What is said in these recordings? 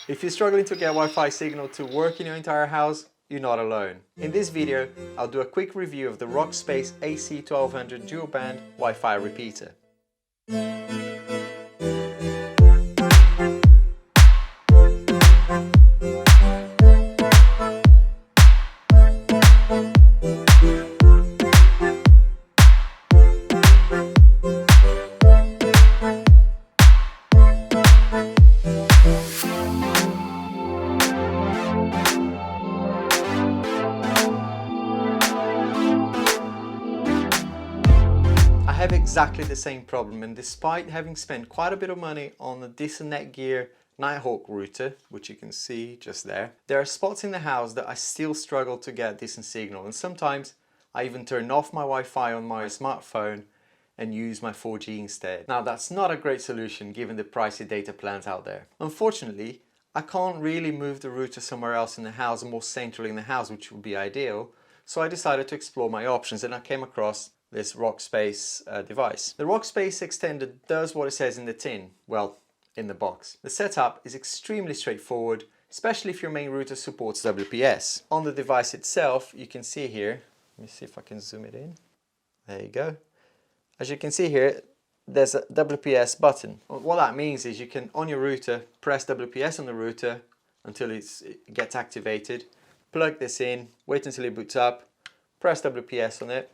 If you're struggling to get Wi-Fi signal to work in your entire house, you're not alone. In this video, I'll do a quick review of the Rockspace AC1200 dual band Wi-Fi repeater. I have exactly the same problem, and despite having spent quite a bit of money on the decent Netgear Nighthawk router, which you can see just there are spots in the house that I still struggle to get decent signal, and sometimes I even turn off my Wi-Fi on my smartphone and use my 4G instead. Now that's not a great solution given the pricey data plans out there. Unfortunately, I can't really move the router somewhere else in the house, more centrally in the house, which would be ideal, so I decided to explore my options and I came across this Rockspace device. The Rockspace extender does what it says in the tin, well, in the box. The setup is extremely straightforward, especially if your main router supports WPS. On the device itself, you can see here, let me see if I can zoom it in. There you go. As you can see here, there's a WPS button. What that means is you can, on your router, press WPS on the router until it gets activated, plug this in, wait until it boots up, press WPS on it,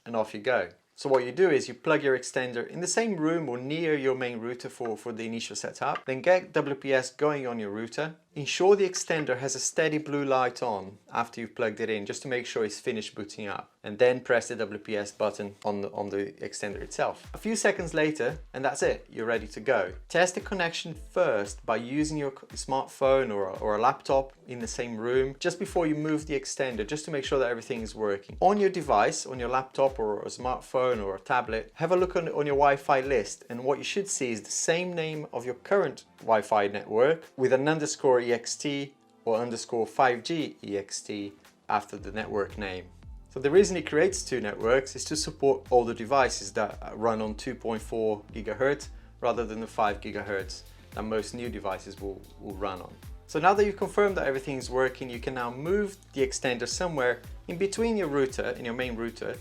and off you go. So what you do is you plug your extender in the same room or near your main router for the initial setup, then get WPS going on your router. Ensure the extender has a steady blue light on after you've plugged it in, just to make sure it's finished booting up, and then press the WPS button on the extender itself. A few seconds later, and that's it, you're ready to go. Test the connection first by using your smartphone or a laptop in the same room just before you move the extender, just to make sure that everything is working. On your device, on your laptop or a smartphone or a tablet, have a look on your Wi-Fi list, and what you should see is the same name of your current Wi-Fi network with an underscore ext or underscore 5G ext after the network name. So the reason it creates two networks is to support older devices that run on 2.4 GHz rather than the 5 GHz that most new devices will run on. So now that you've confirmed that everything is working, you can now move the extender somewhere in between your router, in your main router,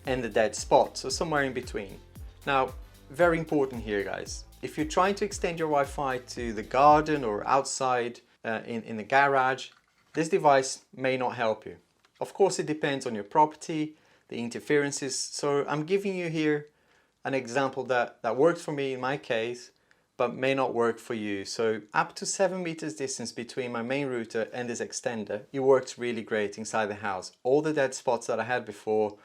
and the dead spot, so somewhere in between. Now, very important here, guys. If you're trying to extend your Wi-Fi to the garden or outside in the garage, this device may not help you. Of course, it depends on your property, the interferences. So I'm giving you here an example that worked for me in my case, but may not work for you. So up to 7 meters distance between my main router and this extender, it works really great inside the house. All the dead spots that I had before,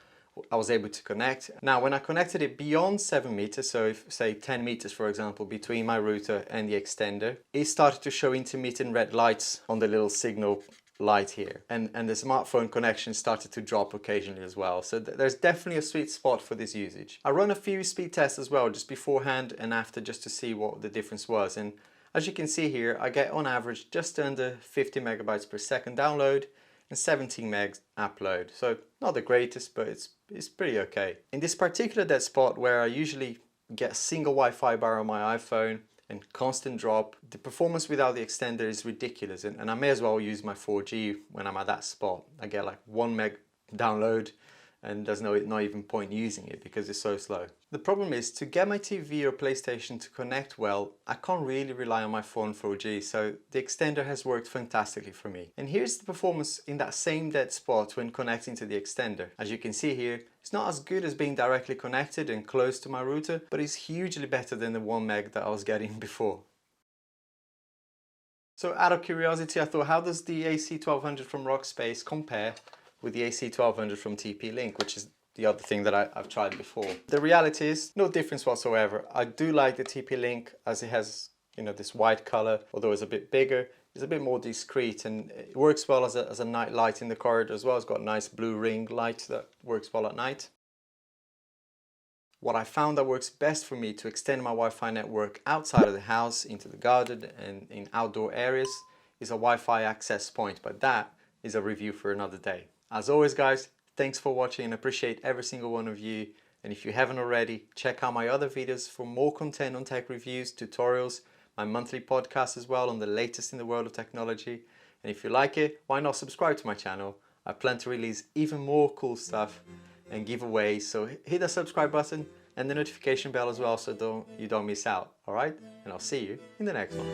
I was able to connect. Now, when I connected it beyond 7 meters, so if say 10 meters, for example, between my router and the extender, it started to show intermittent red lights on the little signal light here. And the smartphone connection started to drop occasionally as well. So there's definitely a sweet spot for this usage. I run a few speed tests as well, just beforehand and after, just to see what the difference was. And as you can see here, I get on average just under 50 megabytes per second download and 17 megs upload. So not the greatest, but it's pretty okay. In this particular dead spot where I usually get a single Wi-Fi bar on my iPhone and constant drop, the performance without the extender is ridiculous, and I may as well use my 4G when I'm at that spot. I get like 1 meg download and there's not even point using it because it's so slow. The problem is, to get my TV or PlayStation to connect well, I can't really rely on my phone 4G, so the extender has worked fantastically for me. And here's the performance in that same dead spot when connecting to the extender. As you can see here, it's not as good as being directly connected and close to my router, but it's hugely better than the 1 meg that I was getting before. So out of curiosity, I thought, how does the AC1200 from Rockspace compare with the AC1200 from TP-Link, which is the other thing that I've tried before? The reality is no difference whatsoever. I do like the TP-Link as it has, you know, this white color, although it's a bit bigger. It's a bit more discreet and it works well as a night light in the corridor as well. It's got a nice blue ring light that works well at night. What I found that works best for me to extend my Wi-Fi network outside of the house, into the garden and in outdoor areas, is a Wi-Fi access point, but that is a review for another day. As always, guys, thanks for watching and appreciate every single one of you. And if you haven't already, check out my other videos for more content on tech reviews, tutorials, my monthly podcast as well on the latest in the world of technology. And if you like it, why not subscribe to my channel? I plan to release even more cool stuff and giveaways, so hit the subscribe button and the notification bell as well so you don't miss out, alright? And I'll see you in the next one.